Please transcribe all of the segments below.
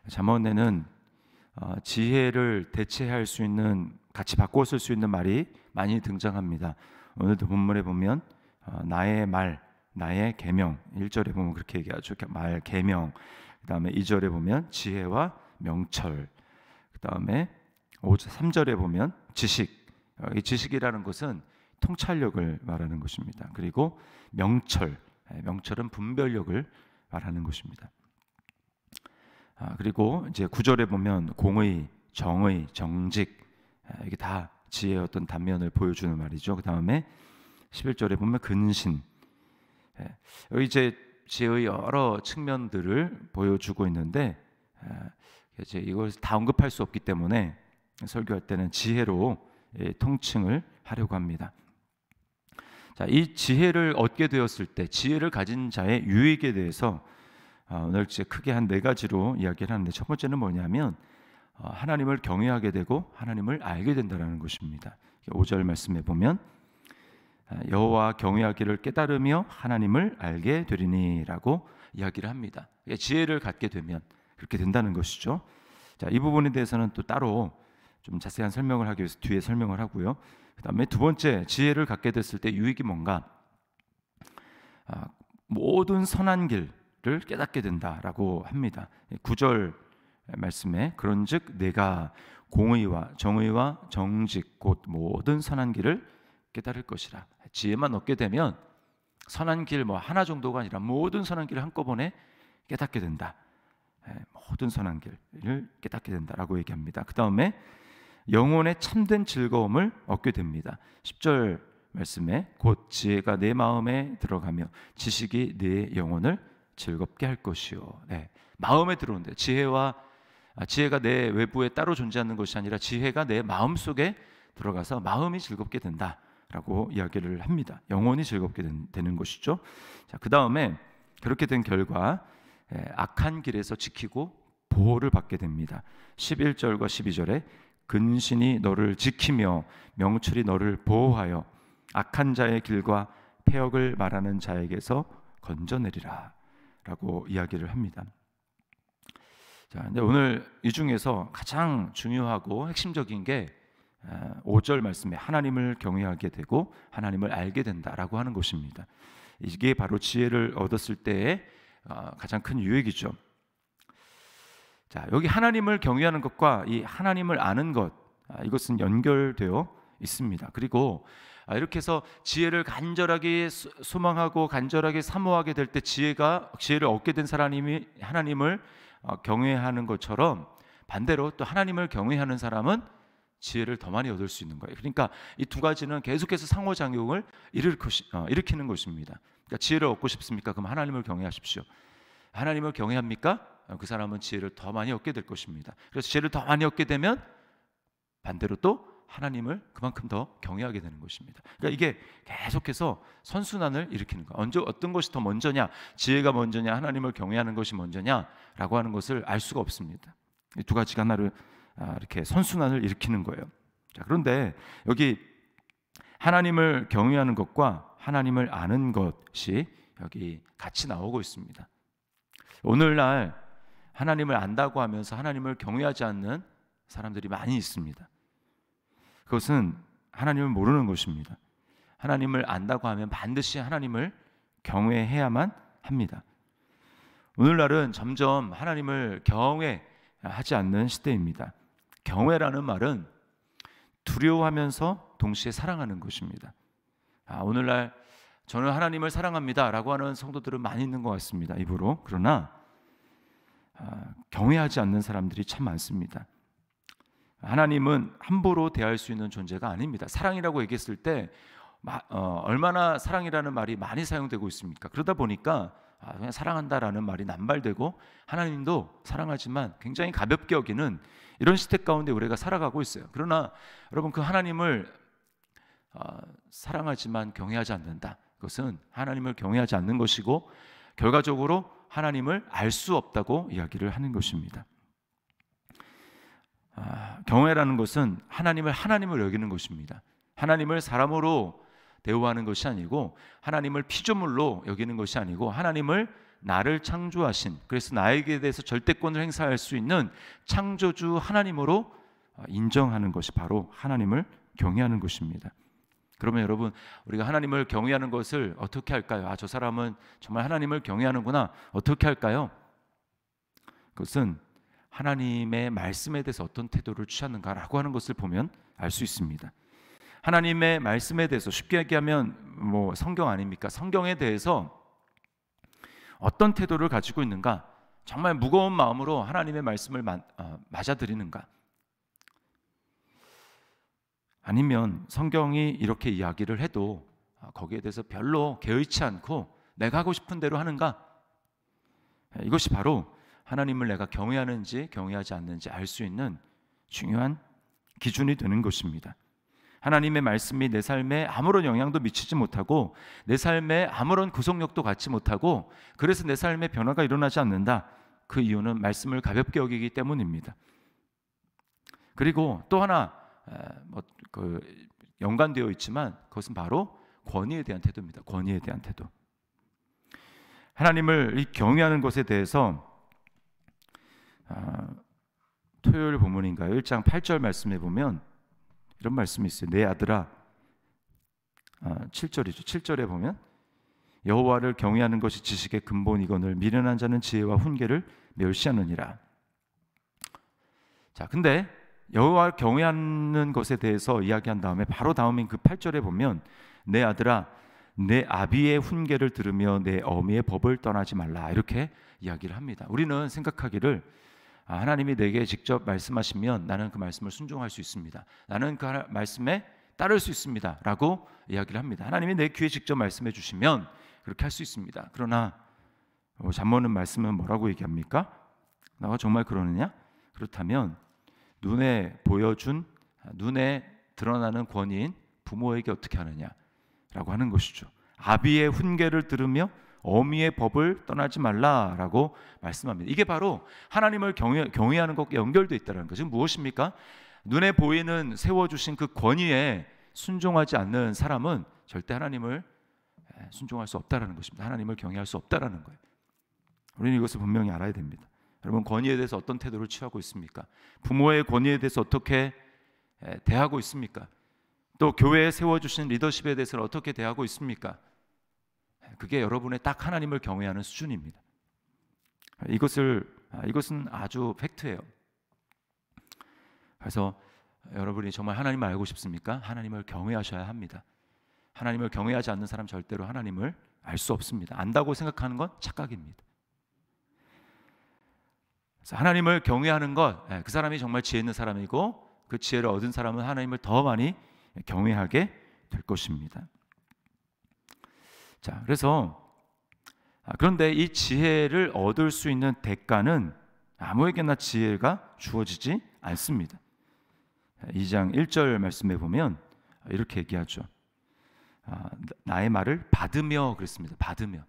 잠언에는 지혜를 대체할 수 있는, 같이 바꿔 쓸 수 있는 말이 많이 등장합니다. 오늘도 본문에 보면 나의 말, 나의 계명, 1절에 보면 그렇게 얘기하죠. 말, 계명. 그 다음에 2절에 보면 지혜와 명철. 그 다음에 3절에 보면 지식. 이 지식이라는 것은 통찰력을 말하는 것입니다. 그리고 명철, 명철은 분별력을 말하는 것입니다. 그리고 이제 9절에 보면 공의, 정의, 정직, 이게 다 지혜의 어떤 단면을 보여주는 말이죠. 그 다음에 11절에 보면 근신. 여기 이제 지혜의 여러 측면들을 보여주고 있는데, 이제 이걸 다 언급할 수 없기 때문에 설교할 때는 지혜로 통칭을 하려고 합니다. 자, 이 지혜를 얻게 되었을 때 지혜를 가진 자의 유익에 대해서 오늘 이제 크게 한 4가지로 이야기를 하는데, 첫 번째는 뭐냐면 하나님을 경외하게 되고 하나님을 알게 된다는 것입니다. 5절 말씀에 보면 여호와 경외하기를 깨달으며 하나님을 알게 되리니라고 이야기를 합니다. 지혜를 갖게 되면 그렇게 된다는 것이죠. 자, 이 부분에 대해서는 또 따로 좀 자세한 설명을 하기 위해서 뒤에 설명을 하고요. 그 다음에 두 번째, 지혜를 갖게 됐을 때 유익이 뭔가? 모든 선한 길을 깨닫게 된다라고 합니다. 9절 말씀에 그런즉 내가 공의와 정의와 정직 곧 모든 선한 길을 깨달을 것이라. 지혜만 얻게 되면 선한 길 하나 정도가 아니라 모든 선한 길을 한꺼번에 깨닫게 된다. 모든 선한 길을 깨닫게 된다라고 얘기합니다. 그 다음에 영혼의 참된 즐거움을 얻게 됩니다. 10절 말씀에 곧 지혜가 내 마음에 들어가며 지식이 내 영혼을 즐겁게 할 것이요. 마음에 들어오는데 지혜가 내 외부에 따로 존재하는 것이 아니라 지혜가 내 마음속에 들어가서 마음이 즐겁게 된다라고 이야기를 합니다. 영혼이 즐겁게 되는 것이죠. 자, 그 다음에 그렇게 된 결과 악한 길에서 지키고 보호를 받게 됩니다. 11절과 12절에 근신이 너를 지키며 명철이 너를 보호하여 악한 자의 길과 패역을 말하는 자에게서 건져내리라 라고 이야기를 합니다. 자, 근데 오늘 이 중에서 가장 중요하고 핵심적인 게 5절 말씀에 하나님을 경외하게 되고 하나님을 알게 된다라고 하는 것입니다. 이게 바로 지혜를 얻었을 때의 가장 큰 유익이죠. 자, 여기 하나님을 경외하는 것과 이 하나님을 아는 것, 이것은 연결되어 있습니다. 그리고 이렇게 해서 지혜를 간절하게 소망하고 간절하게 사모하게 될 때 지혜를 얻게 된 사람이 하나님을 경외하는 것처럼, 반대로 또 하나님을 경외하는 사람은 지혜를 더 많이 얻을 수 있는 거예요. 그러니까 이 두 가지는 계속해서 상호작용을 일으키는 것입니다. 그러니까 지혜를 얻고 싶습니까? 그럼 하나님을 경외하십시오. 하나님을 경외합니까? 그 사람은 지혜를 더 많이 얻게 될 것입니다. 그래서 지혜를 더 많이 얻게 되면 반대로 또 하나님을 그만큼 더 경외하게 되는 것입니다. 그러니까 이게 계속해서 선순환을 일으키는 거예요. 언제 어떤 것이 더 먼저냐, 지혜가 먼저냐, 하나님을 경외하는 것이 먼저냐라고 하는 것을 알 수가 없습니다. 이 두 가지가 하나를 이렇게 선순환을 일으키는 거예요. 자, 그런데 여기 하나님을 경외하는 것과 하나님을 아는 것이 여기 같이 나오고 있습니다. 오늘날 하나님을 안다고 하면서 하나님을 경외하지 않는 사람들이 많이 있습니다. 그것은 하나님을 모르는 것입니다. 하나님을 안다고 하면 반드시 하나님을 경외해야만 합니다. 오늘날은 점점 하나님을 경외하지 않는 시대입니다. 경외라는 말은 두려워하면서 동시에 사랑하는 것입니다. 오늘날 저는 하나님을 사랑합니다 라고 하는 성도들은 많이 있는 것 같습니다, 입으로. 그러나 경외하지 않는 사람들이 참 많습니다. 하나님은 함부로 대할 수 있는 존재가 아닙니다. 사랑이라고 얘기했을 때 얼마나 사랑이라는 말이 많이 사용되고 있습니까? 그러다 보니까 그냥 사랑한다라는 말이 남발되고 하나님도 사랑하지만 굉장히 가볍게 여기는 이런 시대 가운데 우리가 살아가고 있어요. 그러나 여러분, 그 하나님을 사랑하지만 경외하지 않는다, 그것은 하나님을 경외하지 않는 것이고 결과적으로 하나님을 알 수 없다고 이야기를 하는 것입니다. 경외라는 것은 하나님을 여기는 것입니다. 하나님을 사람으로 대우하는 것이 아니고, 하나님을 피조물로 여기는 것이 아니고, 하나님을 나를 창조하신, 그래서 나에게 대해서 절대권을 행사할 수 있는 창조주 하나님으로 인정하는 것이 바로 하나님을 경외하는 것입니다. 그러면 여러분, 우리가 하나님을 경외하는 것을 어떻게 할까요? 저 사람은 정말 하나님을 경외하는구나. 어떻게 할까요? 그것은 하나님의 말씀에 대해서 어떤 태도를 취하는가라고 하는 것을 보면 알 수 있습니다. 하나님의 말씀에 대해서, 쉽게 얘기하면 성경 아닙니까? 성경에 대해서 어떤 태도를 가지고 있는가? 정말 무거운 마음으로 하나님의 말씀을 맞아들이는가? 아니면 성경이 이렇게 이야기를 해도 거기에 대해서 별로 개의치 않고 내가 하고 싶은 대로 하는가? 이것이 바로 하나님을 내가 경외하는지 경외하지 않는지 알 수 있는 중요한 기준이 되는 것입니다. 하나님의 말씀이 내 삶에 아무런 영향도 미치지 못하고 내 삶에 아무런 구속력도 갖지 못하고 그래서 내 삶에 변화가 일어나지 않는다. 그 이유는 말씀을 가볍게 여기기 때문입니다. 그리고 또 하나 연관되어 있지만 그것은 바로 권위에 대한 태도입니다. 권위에 대한 태도. 하나님을 경외하는 것에 대해서 토요일 본문인가요? 1장 8절 말씀에 보면 이런 말씀이 있어요. 내 아들아, 7절이죠. 7절에 보면 여호와를 경외하는 것이 지식의 근본이거늘 미련한 자는 지혜와 훈계를 멸시하느니라. 자, 근데 여호와를 경외하는 것에 대해서 이야기한 다음에 바로 다음인 그 8절에 보면 내 아들아, 내 아비의 훈계를 들으며 내 어미의 법을 떠나지 말라, 이렇게 이야기를 합니다. 우리는 생각하기를 하나님이 내게 직접 말씀하시면 나는 그 말씀을 순종할 수 있습니다. 나는 그 말씀에 따를 수 있습니다 라고 이야기를 합니다. 하나님이 내 귀에 직접 말씀해 주시면 그렇게 할 수 있습니다. 그러나 잠언은 말씀은 뭐라고 얘기합니까? 나가 정말 그러느냐? 그렇다면 눈에 보여준, 눈에 드러나는 권위인 부모에게 어떻게 하느냐라고 하는 것이죠. 아비의 훈계를 들으며 어미의 법을 떠나지 말라라고 말씀합니다. 이게 바로 하나님을 경외하는 것과 연결되어 있다는 것은 무엇입니까? 눈에 보이는 세워주신 그 권위에 순종하지 않는 사람은 절대 하나님을 순종할 수 없다는 것입니다. 하나님을 경외할 수 없다는 거예요. 우리는 이것을 분명히 알아야 됩니다. 여러분, 권위에 대해서 어떤 태도를 취하고 있습니까? 부모의 권위에 대해서 어떻게 대하고 있습니까? 또 교회에 세워주신 리더십에 대해서는 어떻게 대하고 있습니까? 그게 여러분의 딱 하나님을 경외하는 수준입니다. 이것은 아주 팩트예요. 그래서 여러분이 정말 하나님을 알고 싶습니까? 하나님을 경외하셔야 합니다. 하나님을 경외하지 않는 사람 절대로 하나님을 알 수 없습니다. 안다고 생각하는 건 착각입니다. 그래서 하나님을 경외하는 것, 그 사람이 정말 지혜 있는 사람이고 그 지혜를 얻은 사람은 하나님을 더 많이 경외하게 될 것입니다. 자, 그런데 이 지혜를 얻을 수 있는 대가는 아무에게나 지혜가 주어지지 않습니다. 2장 1절 말씀에 보면 이렇게 얘기하죠. 나의 말을 받으며 그랬습니다. 받으며.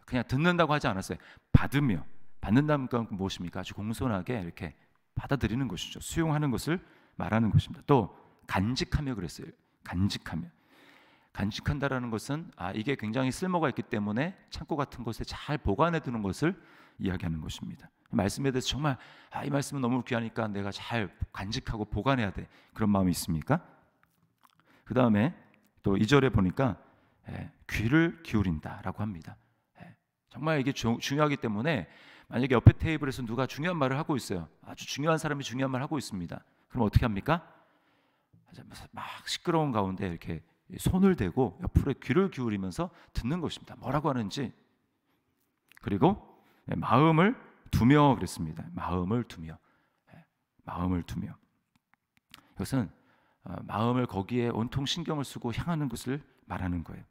그냥 듣는다고 하지 않았어요. 받으며. 받는다는 건 무엇입니까? 아주 공손하게 이렇게 받아들이는 것이죠. 수용하는 것을 말하는 것입니다. 또 간직하며 그랬어요. 간직하며. 간직한다라는 것은 이게 굉장히 쓸모가 있기 때문에 창고 같은 곳에 잘 보관해 두는 것을 이야기하는 것입니다. 말씀에 대해서 정말 이 말씀은 너무 귀하니까 내가 잘 간직하고 보관해야 돼, 그런 마음이 있습니까? 그 다음에 또 2절에 보니까 귀를 기울인다라고 합니다. 정말 이게 중요하기 때문에 만약에 옆에 테이블에서 누가 중요한 말을 하고 있어요. 아주 중요한 사람이 중요한 말을 하고 있습니다. 그럼 어떻게 합니까? 막 시끄러운 가운데 이렇게 손을 대고 옆으로 귀를 기울이면서 듣는 것입니다. 뭐라고 하는지. 그리고 마음을 두며 그랬습니다. 마음을 두며. 마음을 두며. 이것은 마음을 거기에 온통 신경을 쓰고 향하는 것을 말하는 거예요.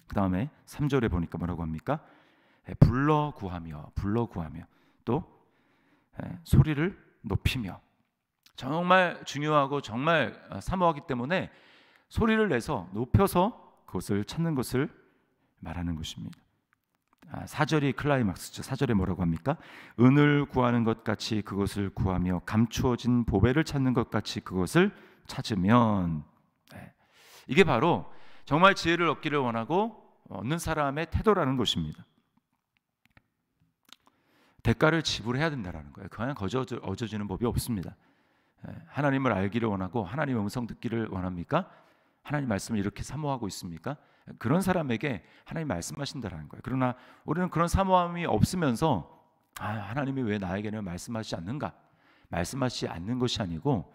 그 다음에 3절에 보니까 뭐라고 합니까? 불러 구하며 또 소리를 높이며. 정말 중요하고 정말 사모하기 때문에 소리를 내서 높여서 그것을 찾는 것을 말하는 것입니다. 4절이 클라이막스죠. 4절에 뭐라고 합니까? 은을 구하는 것 같이 그것을 구하며 감추어진 보배를 찾는 것 같이 그것을 찾으면. 이게 바로 정말 지혜를 얻기를 원하고 얻는 사람의 태도라는 것입니다. 대가를 지불해야 된다라는 거예요. 그냥 거저 어져지는 법이 없습니다. 하나님을 알기를 원하고 하나님의 음성 듣기를 원합니까? 하나님 말씀을 이렇게 사모하고 있습니까? 그런 사람에게 하나님 말씀하신다라는 거예요. 그러나 우리는 그런 사모함이 없으면서 하나님이 왜 나에게는 말씀하시지 않는가? 말씀하시지 않는 것이 아니고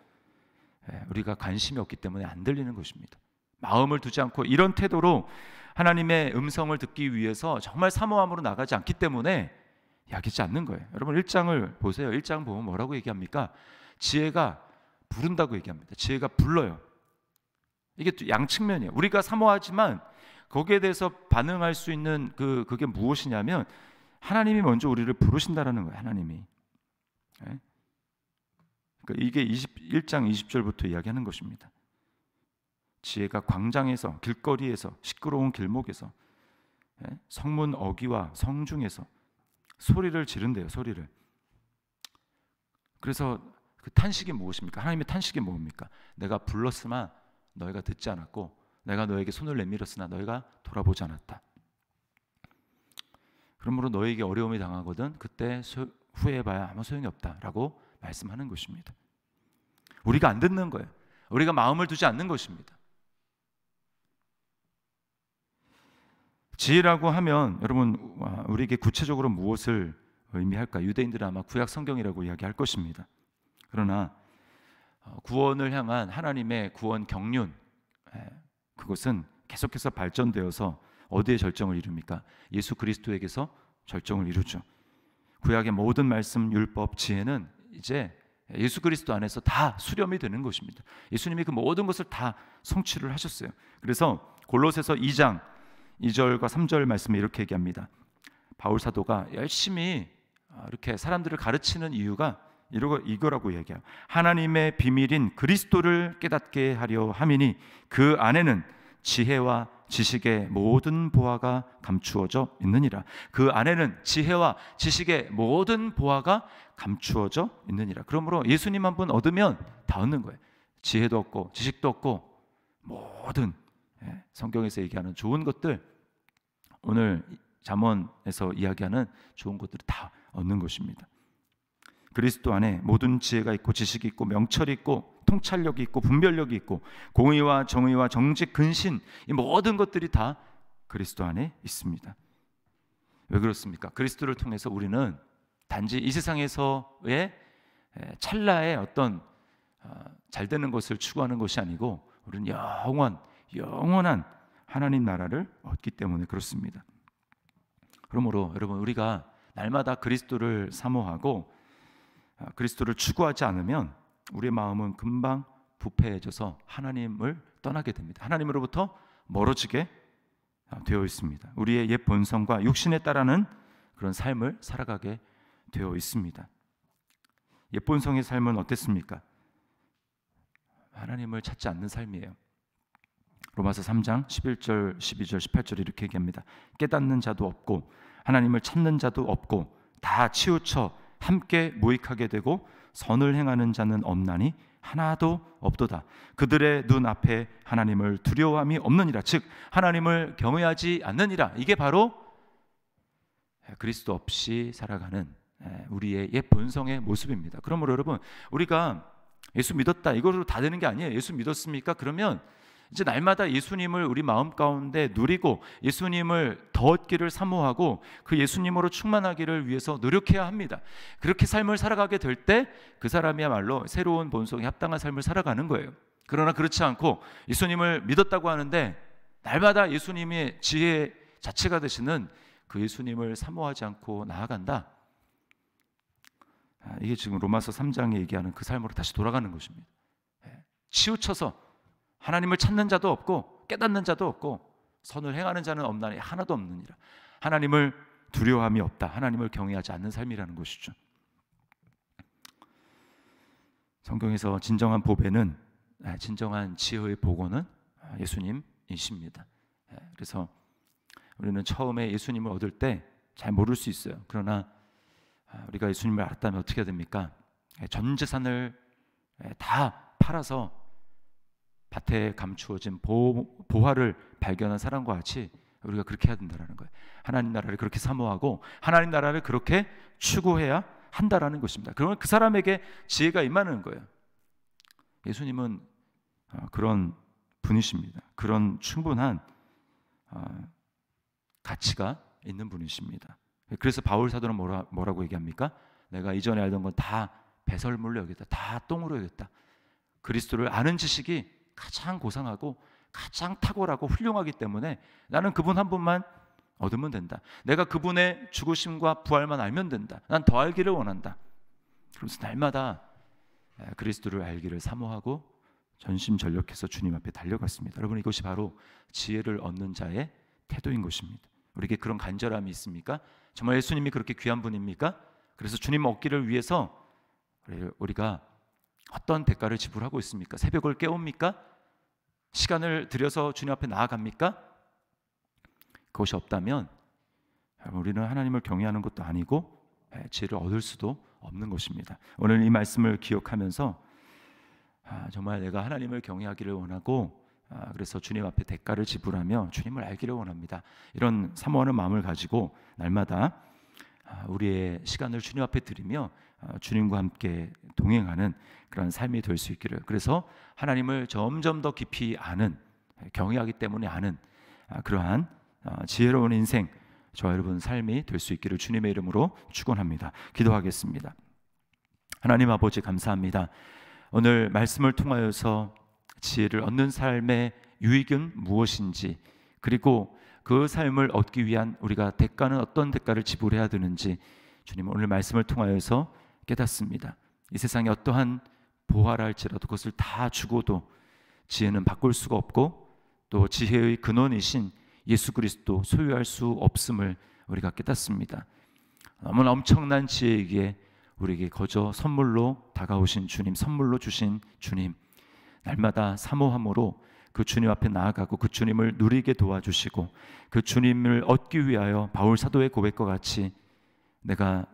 우리가 관심이 없기 때문에 안 들리는 것입니다. 마음을 두지 않고 이런 태도로 하나님의 음성을 듣기 위해서 정말 사모함으로 나가지 않기 때문에 야기지 않는 거예요. 여러분 1장을 보세요. 1장 보면 뭐라고 얘기합니까? 지혜가 부른다고 얘기합니다. 지혜가 불러요. 이게 또 양측면이에요. 우리가 사모하지만 거기에 대해서 반응할 수 있는 그게 무엇이냐면 하나님이 먼저 우리를 부르신다라는 거예요. 하나님이. 그러니까 이게 1장 20절부터 이야기하는 것입니다. 지혜가 광장에서, 길거리에서, 시끄러운 길목에서, 성문 어귀와 성중에서 소리를 지른대요. 소리를. 그래서 그 탄식이 무엇입니까? 하나님의 탄식이 뭡니까? 내가 불렀으나 너희가 듣지 않았고 내가 너에게 손을 내밀었으나 너희가 돌아보지 않았다. 그러므로 너에게 어려움이 당하거든 그때 후회해봐야 아무 소용이 없다라고 말씀하는 것입니다. 우리가 안 듣는 거예요. 우리가 마음을 두지 않는 것입니다. 지혜라고 하면 여러분 우리에게 구체적으로 무엇을 의미할까? 유대인들은 아마 구약 성경이라고 이야기할 것입니다. 그러나 구원을 향한 하나님의 구원 경륜, 그것은 계속해서 발전되어서 어디에 절정을 이룹니까? 예수 그리스도에게서 절정을 이루죠. 구약의 모든 말씀, 율법, 지혜는 이제 예수 그리스도 안에서 다 수렴이 되는 것입니다. 예수님이 그 모든 것을 다 성취를 하셨어요. 그래서 골로새서 2장 2절과 3절 말씀에 이렇게 얘기합니다. 바울 사도가 열심히 이렇게 사람들을 가르치는 이유가 이거라고 얘기해요. 하나님의 비밀인 그리스도를 깨닫게 하려 함이니 그 안에는 지혜와 지식의 모든 보화가 감추어져 있느니라. 그 안에는 지혜와 지식의 모든 보화가 감추어져 있느니라. 그러므로 예수님 한 분 얻으면 다 얻는 거예요. 지혜도 얻고 지식도 얻고 모든 성경에서 얘기하는 좋은 것들, 오늘 잠언에서 이야기하는 좋은 것들을 다 얻는 것입니다. 그리스도 안에 모든 지혜가 있고 지식이 있고 명철이 있고 통찰력이 있고 분별력이 있고 공의와 정의와 정직, 근신, 이 모든 것들이 다 그리스도 안에 있습니다. 왜 그렇습니까? 그리스도를 통해서 우리는 단지 이 세상에서의 찰나의 어떤 잘 되는 것을 추구하는 것이 아니고 우리는 영원한 하나님 나라를 얻기 때문에 그렇습니다. 그러므로 여러분 우리가 날마다 그리스도를 사모하고 그리스도를 추구하지 않으면 우리의 마음은 금방 부패해져서 하나님을 떠나게 됩니다. 하나님으로부터 멀어지게 되어 있습니다. 우리의 옛 본성과 육신에 따르는 그런 삶을 살아가게 되어 있습니다. 옛 본성의 삶은 어땠습니까? 하나님을 찾지 않는 삶이에요. 로마서 3장 11절, 12절, 18절 이렇게 얘기합니다. 깨닫는 자도 없고 하나님을 찾는 자도 없고 다 치우쳐 함께 무익하게 되고 선을 행하는 자는 없나니 하나도 없도다. 그들의 눈 앞에 하나님을 두려워함이 없느니라. 즉 하나님을 경외하지 않느니라. 이게 바로 그리스도 없이 살아가는 우리의 옛 본성의 모습입니다. 그러므로 여러분 우리가 예수 믿었다 이거로 다 되는 게 아니에요. 예수 믿었습니까? 그러면 이제 날마다 예수님을 우리 마음 가운데 누리고 예수님을 더 얻기를 사모하고 그 예수님으로 충만하기를 위해서 노력해야 합니다. 그렇게 삶을 살아가게 될 때 그 사람이야말로 새로운 본성에 합당한 삶을 살아가는 거예요. 그러나 그렇지 않고 예수님을 믿었다고 하는데 날마다 예수님의 지혜 자체가 되시는 그 예수님을 사모하지 않고 나아간다. 이게 지금 로마서 3장에 얘기하는 그 삶으로 다시 돌아가는 것입니다. 치우쳐서 하나님을 찾는 자도 없고 깨닫는 자도 없고 선을 행하는 자는 없나니 하나도 없느니라. 하나님을 두려워함이 없다. 하나님을 경외하지 않는 삶이라는 것이죠. 성경에서 진정한 보배는 진정한 지혜의 보고는 예수님이십니다. 그래서 우리는 처음에 예수님을 얻을 때 잘 모를 수 있어요. 그러나 우리가 예수님을 알았다면 어떻게 해야 됩니까? 전 재산을 다 팔아서 밭에 감추어진 보화를 발견한 사람과 같이 우리가 그렇게 해야 된다는 거예요. 하나님 나라를 그렇게 사모하고 하나님 나라를 그렇게 추구해야 한다라는 것입니다. 그러면 그 사람에게 지혜가 임하는 거예요. 예수님은 그런 분이십니다. 그런 충분한 가치가 있는 분이십니다. 그래서 바울 사도는 뭐라고 얘기합니까? 내가 이전에 알던 건 다 배설물로 여겼다. 다 똥으로 여겼다. 그리스도를 아는 지식이 가장 고상하고 가장 탁월하고 훌륭하기 때문에 나는 그분 한 분만 얻으면 된다. 내가 그분의 죽으심과 부활만 알면 된다. 난 더 알기를 원한다. 그래서 날마다 그리스도를 알기를 사모하고 전심전력해서 주님 앞에 달려갔습니다. 여러분, 이것이 바로 지혜를 얻는 자의 태도인 것입니다. 우리에게 그런 간절함이 있습니까? 정말 예수님이 그렇게 귀한 분입니까? 그래서 주님 얻기를 위해서 우리가 어떤 대가를 지불하고 있습니까? 새벽을 깨웁니까? 시간을 들여서 주님 앞에 나아갑니까? 그것이 없다면 우리는 하나님을 경외하는 것도 아니고 지혜를 얻을 수도 없는 것입니다. 오늘 이 말씀을 기억하면서 정말 내가 하나님을 경외하기를 원하고 그래서 주님 앞에 대가를 지불하며 주님을 알기를 원합니다. 이런 사모하는 마음을 가지고 날마다 우리의 시간을 주님 앞에 드리며 주님과 함께 동행하는 그런 삶이 될 수 있기를, 그래서 하나님을 점점 더 깊이 아는, 경외하기 때문에 아는 그러한 지혜로운 인생, 저와 여러분 삶이 될 수 있기를 주님의 이름으로 축원합니다. 기도하겠습니다. 하나님 아버지, 감사합니다. 오늘 말씀을 통하여서 지혜를 얻는 삶의 유익은 무엇인지, 그리고 그 삶을 얻기 위한 우리가 대가는 어떤 대가를 지불해야 되는지 주님 오늘 말씀을 통하여서 깨닫습니다. 이 세상에 어떠한 보화라 할지라도 그것을 다 주고도 지혜는 바꿀 수가 없고 또 지혜의 근원이신 예수 그리스도 소유할 수 없음을 우리가 깨닫습니다. 너무나 엄청난 지혜이기에 우리에게 거저 선물로 다가오신 주님, 선물로 주신 주님, 날마다 사모함으로 그 주님 앞에 나아가고 그 주님을 누리게 도와주시고 그 주님을 얻기 위하여 바울 사도의 고백과 같이 내가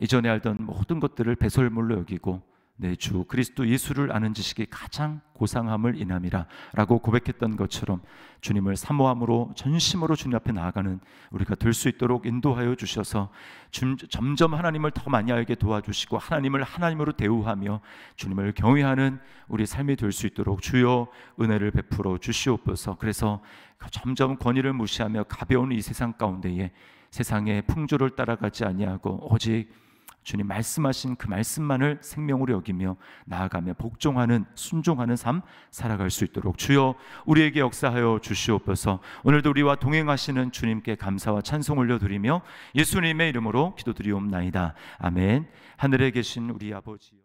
이전에 알던 모든 것들을 배설물로 여기고 내 주 그리스도 예수를 아는 지식이 가장 고상함을 인함이라 라고 고백했던 것처럼 주님을 사모함으로 전심으로 주님 앞에 나아가는 우리가 될 수 있도록 인도하여 주셔서 점점 하나님을 더 많이 알게 도와주시고 하나님을 하나님으로 대우하며 주님을 경외하는 우리 삶이 될 수 있도록 주여 은혜를 베풀어 주시옵소서. 그래서 점점 권위를 무시하며 가벼운 이 세상 가운데에 세상의 풍조를 따라가지 아니하고 오직 주님 말씀하신 그 말씀만을 생명으로 여기며 나아가며 복종하는, 순종하는 삶 살아갈 수 있도록 주여 우리에게 역사하여 주시옵소서. 오늘도 우리와 동행하시는 주님께 감사와 찬송 올려드리며 예수님의 이름으로 기도드리옵나이다. 아멘. 하늘에 계신 우리 아버지여.